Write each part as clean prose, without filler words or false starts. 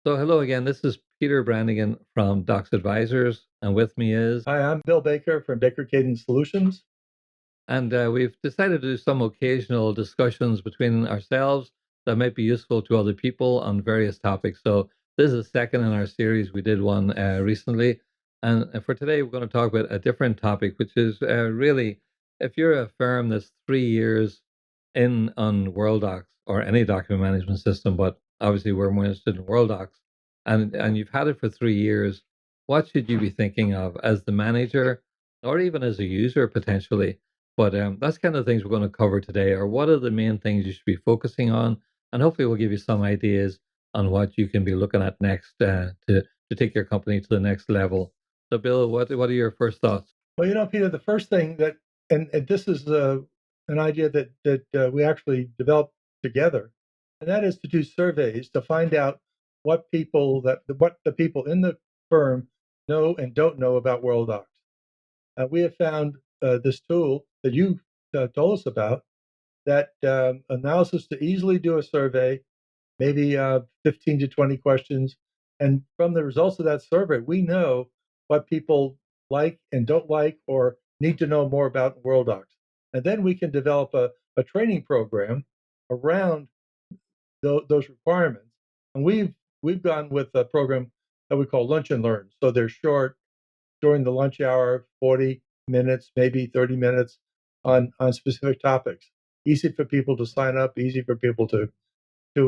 So hello again. This is Peter Brannigan from DoxAdvisors, and with me is, Hi, I'm Bill Baker from Baker Cadence Solutions. and we've decided to do some occasional discussions between ourselves that might be useful to other people on various topics. So this is the second in our series. We did one recently, and for today we're going to talk about a different topic, which is really if you're a firm that's 3 years in on Worldox or any document management system, but obviously we're more interested in Worldox, and you've had it for 3 years, what should you be thinking of as the manager or even as a user potentially? But that's kind of things we're going to cover today, or what are the main things you should be focusing on, and hopefully we'll give you some ideas on what you can be looking at next to take your company to the next level. So, Bill, what are your first thoughts? Well, Peter, the first thing that, and this is an idea that we actually developed together, and that is to do surveys to find out what the people in the firm know and don't know about Worldox. We have found this tool that you told us about that allows us to easily do a survey, maybe 15 to 20 questions. And from the results of that survey, we know what people like and don't like or need to know more about Worldox. And then we can develop a training program around those requirements. And we've gone with a program that we call Lunch and Learn. So they're short during the lunch hour, 40 minutes, maybe 30 minutes on specific topics. Easy for people to sign up, easy for people to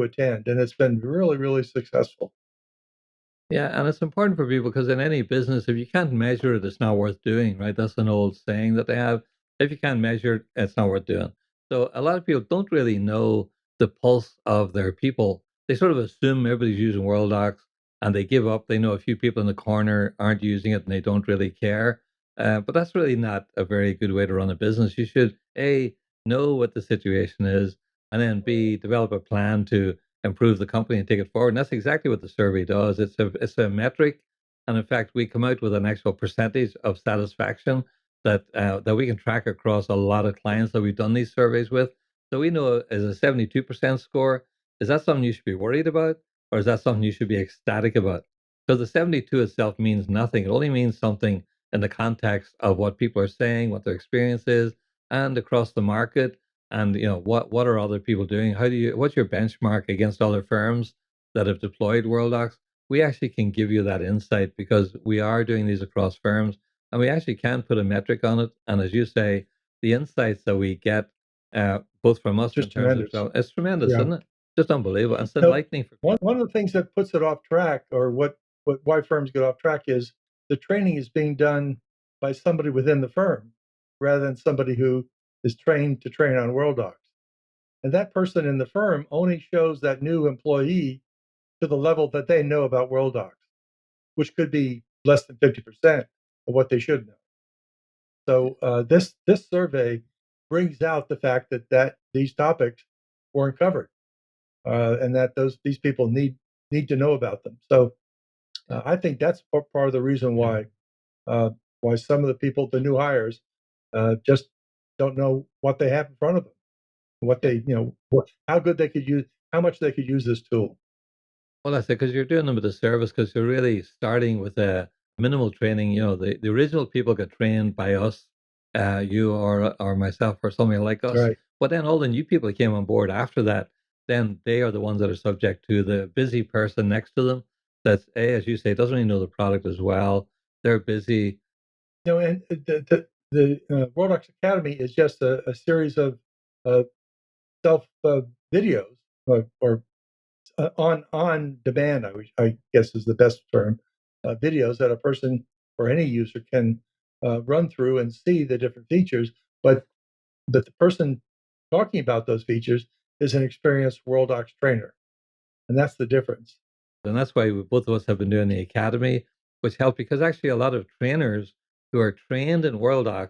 attend, and it's been really, really successful. Yeah, and it's important for people because in any business, if you can't measure it, it's not worth doing, right? That's an old saying that they have. If you can't measure it, it's not worth doing. So a lot of people don't really know the pulse of their people. They sort of assume everybody's using Worldox and they give up. They know a few people in the corner aren't using it and they don't really care. But that's really not a very good way to run a business. You should, A, know what the situation is, and then B, develop a plan to improve the company and take it forward. And that's exactly what the survey does. It's a metric, and in fact, we come out with an actual percentage of satisfaction that we can track across a lot of clients that we've done these surveys with. So we know as a 72% score. Is that something you should be worried about, or is that something you should be ecstatic about? Because the 72 itself means nothing. It only means something in the context of what people are saying, what their experience is, and across the market, and what are other people doing, what's your benchmark against other firms that have deployed Worldox. We actually can give you that insight because we are doing these across firms, and we actually can put a metric on it. And as you say, the insights that we get, both from It's us in just terms of tremendous. it's tremendous, Yeah. isn't it? Just unbelievable. And it's So enlightening for one people. one of the things that puts it off track, or what why firms get off track, is the training is being done by somebody within the firm rather than somebody who is trained to train on Worldox. And that person in the firm only shows that new employee to the level that they know about Worldox, which could be less than 50% of what they should know. So this survey brings out the fact that these topics weren't covered, and that these people need to know about them. So Yeah. I think that's part of the reason uh, why some of the people, the new hires, just don't know what they have in front of them, what they how good they could use, how much they could use this tool. Well, that's it, because you're doing them with a service, because you're really starting with a minimal training. The original people got trained by us, you or myself or somebody like us. Right. But then all the new people that came on board after that, then they are the ones that are subject to the busy person next to them. That's as you say, doesn't really know the product as well. They're busy. And the Worldox Academy is just a series of uh, self videos, or on demand, I guess is the best term, videos that a person or any user can run through and see the different features. But the person talking about those features is an experienced Worldox trainer, and that's the difference. And that's why both of us have been doing the academy, which helped because actually a lot of trainers who are trained in Worldox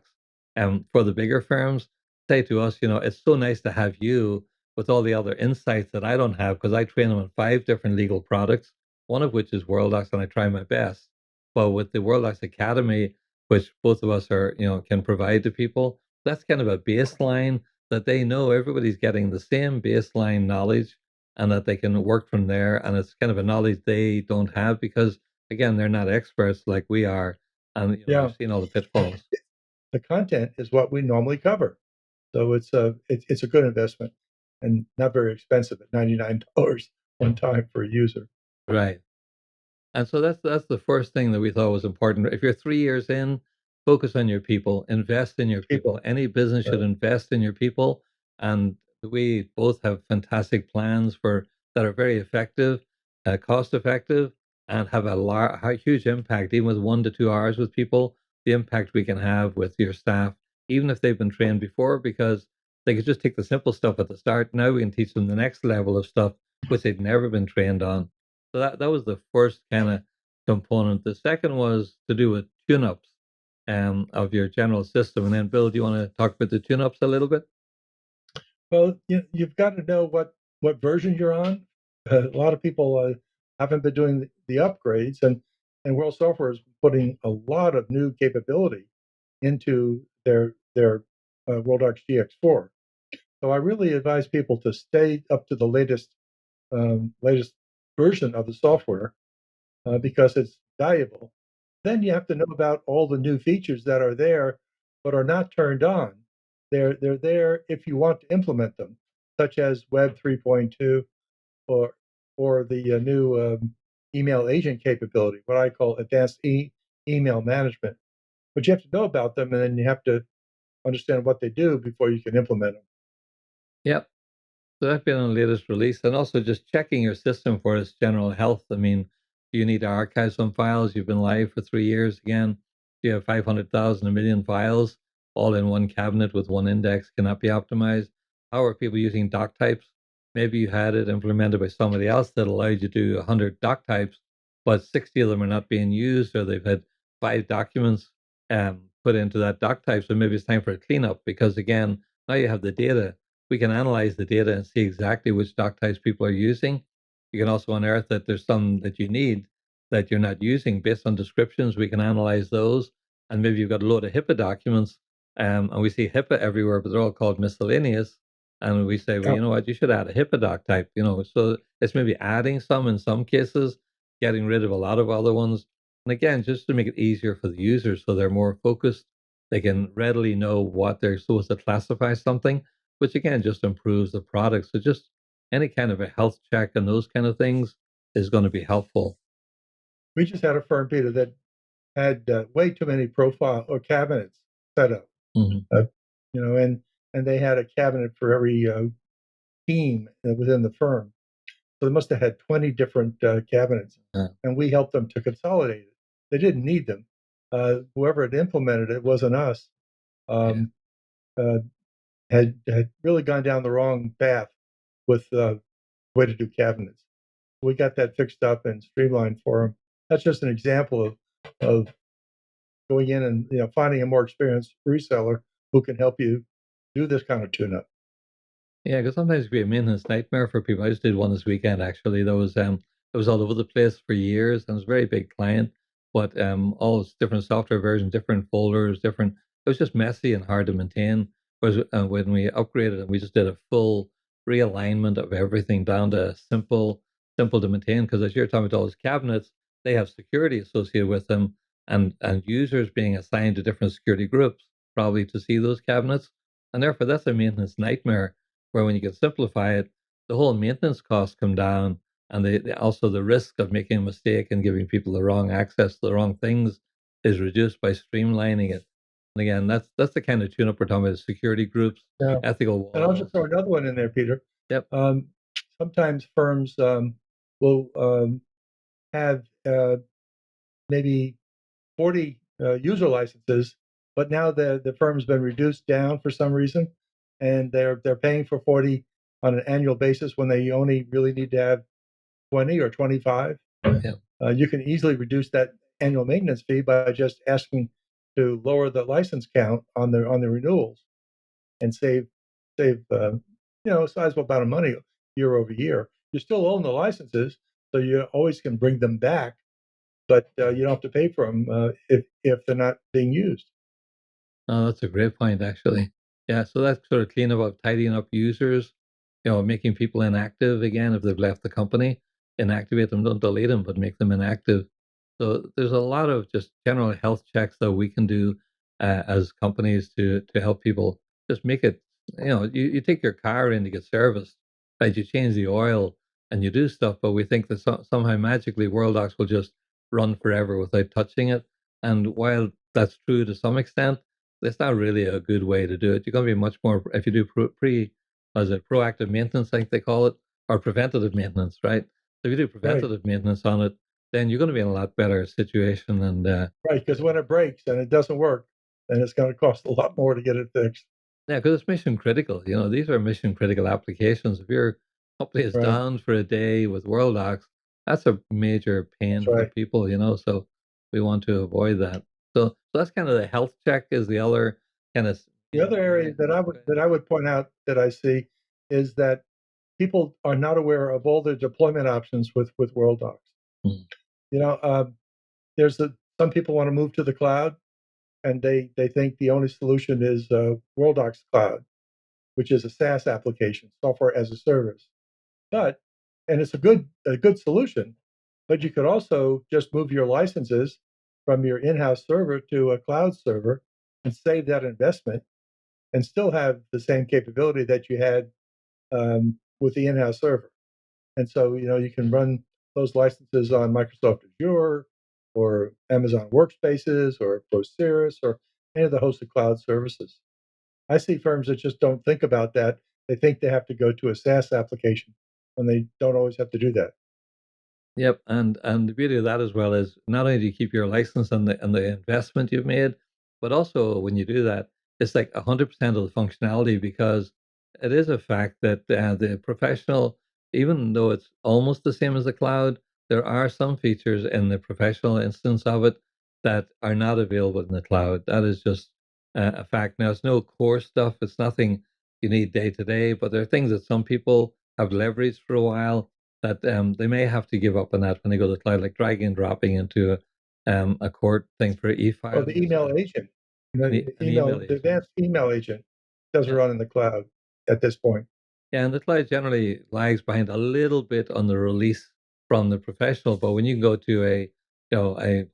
for the bigger firms say to us, it's so nice to have you with all the other insights that I don't have because I train them on 5 different legal products, one of which is Worldox, and I try my best. But with the Worldox Academy, which both of us can provide to people, that's kind of a baseline that they know everybody's getting the same baseline knowledge, and that they can work from there. And it's kind of a knowledge they don't have because, again, they're not experts like we are. And, Yeah, they've seen all the pitfalls. the content is what we normally cover, so it's a good investment and not very expensive at $99 one time for a user. Right. And so that's the first thing that we thought was important. If you're 3 years in, focus on your people, invest in your people. People, Any business should right? invest in your people. And we both have fantastic plans for that are very effective, cost effective, and have a huge impact. Even with 1 to 2 hours with people, the impact we can have with your staff, even if they've been trained before, because they could just take the simple stuff at the start. Now we can teach them the next level of stuff which they've never been trained on. So that was the first kind of component. The second was to do with tune-ups of your general system. And then, Bill, do you want to talk about the tune-ups a little bit? Well, you've got to know what version you're on. A lot of people haven't been doing the upgrades, and World Software is putting a lot of new capability into their Worldox GX4. So I really advise people to stay up to the latest version of the software because it's valuable. Then you have to know about all the new features that are there but are not turned on. They're there if you want to implement them, such as Web 3.2 or the new email agent capability, what I call advanced email management. But you have to know about them, and then you have to understand what they do before you can implement them. Yep. So that's been on the latest release, and also just checking your system for its general health. I mean, do you need to archive some files? You've been live for 3 years again. Do you have 500,000, a million files all in one cabinet with one index? Cannot be optimized. How are people using doc types? Maybe you had it implemented by somebody else that allowed you to do 100 doc types, but 60 of them are not being used, or they've had 5 documents put into that doc type. So maybe it's time for a cleanup because, again, now you have the data. We can analyze the data and see exactly which doc types people are using. You can also unearth that there's some that you need that you're not using based on descriptions. We can analyze those. And maybe you've got a load of HIPAA documents, and we see HIPAA everywhere, but they're all called miscellaneous. And we say, well, Yeah. you know what, you should add a HIPAA doc type, So it's maybe adding some in some cases, getting rid of a lot of other ones. And again, just to make it easier for the users so they're more focused, they can readily know what they're supposed to classify something, which again just improves the product. So just any kind of a health check and those kind of things is going to be helpful. We just had a firm, Peter, that had way too many profile or cabinets set up. Mm-hmm. Uh, and they had a cabinet for every team within the firm. So they must have had 20 different cabinets, Yeah. and we helped them to consolidate it. They didn't need them. Whoever had implemented it wasn't us. Yeah. Um, uh, had really gone down the wrong path with the way to do cabinets. We got that fixed up and streamlined for them. That's just an example of going in and finding a more experienced reseller who can help you do this kind of tune-up. Yeah, because sometimes it can be a maintenance nightmare for people. I just did one this weekend actually. It was all over the place for years and it was a very big client, but all this different software versions, different folders, different. It was just messy and hard to maintain. Whereas when we upgraded and we just did a full realignment of everything down to simple to maintain. Because as you're talking about all those cabinets, they have security associated with them, and users being assigned to different security groups probably to see those cabinets, and therefore that's a maintenance nightmare where when you can simplify it, the whole maintenance costs come down, and also the risk of making a mistake and giving people the wrong access to the wrong things is reduced by streamlining it. And again, that's the kind of tune-up we're talking about: security groups, Yeah, ethical and I'll just walls. throw another one in there, Peter. Yep. Um, Sometimes firms will have maybe 40 user licenses, but now the firm's been reduced down for some reason, and they're paying for 40 on an annual basis when they only really need to have 20 or 25. Yep. You can easily reduce that annual maintenance fee by just asking to lower the license count on the renewals and save a sizable amount of money year over year. You still own the licenses, so you always can bring them back, but you don't have to pay for them if they're not being used. Oh, that's a great point, actually. Yeah, so that's sort of clean up, tidying up users. making people inactive again if they've left the company. Inactivate them, don't delete them, but make them inactive. So there's a lot of just general health checks that we can do as companies to help people just make it. You take your car in to get serviced, right? You change the oil and you do stuff, but we think that somehow magically Worldox will just run forever without touching it. And while that's true to some extent, it's not really a good way to do it. You're going to be much more if you do proactive maintenance, like they call it, or preventative maintenance, right? So if you do Right. preventative maintenance on it, then you're going to be in a lot better situation. And Right. Because when it breaks and it doesn't work, then it's going to cost a lot more to get it fixed. yeah, because it's mission critical. These are mission critical applications. If your company is Right. down for a day with Worldox, that's a major That's pain for right. people. So we want to avoid that. So that's kind of the health check is the other kind of The other area area. that I would Go ahead. that I would point out that I see is that people are not aware of all the deployment options with Worldox. Mm. You know, there's some people want to move to the cloud, and they think the only solution is Worldox Cloud, which is a SaaS application, software as a service. But and it's a good solution, but you could also just move your licenses from your in-house server to a cloud server and save that investment and still have the same capability that you had with the in-house server. And so, you can run those licenses on Microsoft Azure or Amazon Workspaces or Proceris or any of the hosted cloud services. I see firms that just don't think about that. They think they have to go to a SaaS application when they don't always have to do that. Yep, and the beauty of that as well is not only do you keep your license and the investment you've made, but also when you do that, it's like 100% of the functionality because it is a fact that the professional, even though it's almost the same as the cloud, there are some features in the professional instance of it that are not available in the cloud. That is just a fact. Now, it's no core stuff. It's nothing you need day to day, but there are things that some people have leveraged for a while that they may have to give up on that when they go to the cloud, like dragging and dropping into a court thing for Oh, the e-filing is email agent, an email the agent. advanced email agent doesn't Yeah. run in the cloud at this point. Yeah, and the cloud generally lags behind a little bit on the release from the professional, but when you can go to a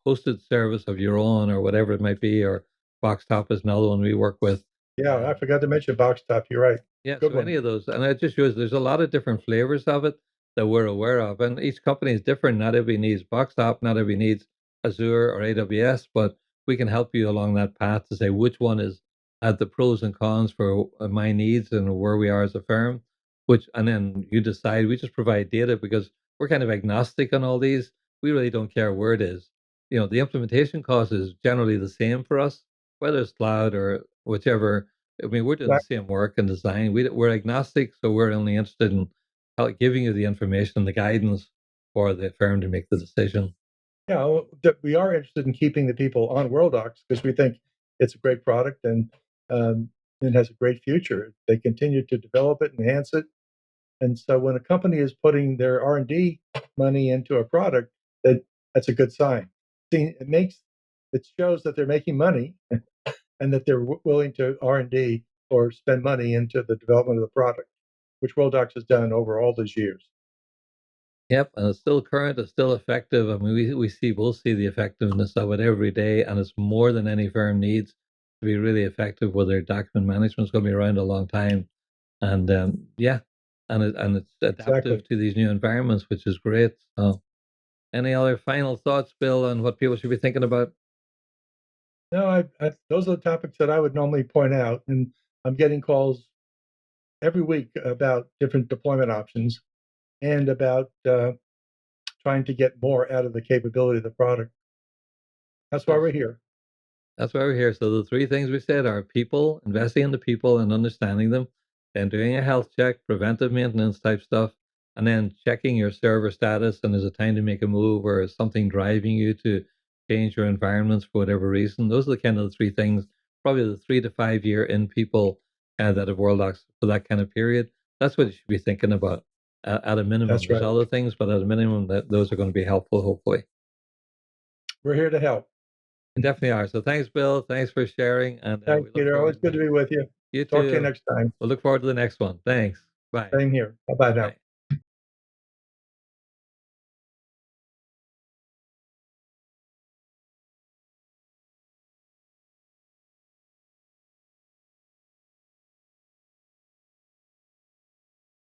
hosted service of your own or whatever it might be, or BoxTop is another one we work with. Yeah, I Um, forgot to mention Box Top. You're right. Yeah, Good so one. any of those, and it just shows there's a lot of different flavors of it that we're aware of, and each company is different. Not everybody needs BoxTop, not everybody needs Azure or AWS, but we can help you along that path to say which one is at the pros and cons for my needs and where we are as a firm. And then you decide. We just provide data because we're kind of agnostic on all these. We really don't care where it is. The implementation cost is generally the same for us, whether it's cloud or whichever. I mean, we're doing the Right. same work and design. We're agnostic, so we're only interested in giving you the information, the guidance for the firm to make the decision. Yeah, that we are interested in keeping the people on Worldox because we think it's a great product and it has a great future. They continue to develop it, enhance it, and so when a company is putting their R&D money into a product, that's a good sign. See, it shows that they're making money and that they're willing to R&D or spend money into the development of the product, which Worldox has done over all these years. Yep, and it's still current, it's still effective. I mean, we'll see the effectiveness of it every day, and it's more than any firm needs to be really effective. Where their document management is going to be around a long time, and yeah, and it's adaptive Exactly. to these new environments, which is great. So, any other final thoughts, Bill, on what people should be thinking about? No, those are the topics that I would normally point out, and I'm getting calls every week about different deployment options and about trying to get more out of the capability of the product. That's why Good. we're here. That's why we're here. So the three things we said are people, investing in the people and understanding them, then doing a health check, preventive maintenance type stuff, and then checking your server status and is it time to make a move or is something driving you to change your environments for whatever reason. Those are the kind of the three things, probably the 3 to 5 year in people that have Worldox for that kind of period. That's what you should be thinking about at a minimum. That's There's right. other things, but at a minimum, those are going to be helpful, hopefully. We're here to help. And definitely are. So thanks, Bill. Thanks for sharing. And Thanks, we look Peter. Always forward good to to be with you. you Talk to you too. next time. We'll look forward to the next one. Thanks. Bye. Same here. Bye bye now. Bye.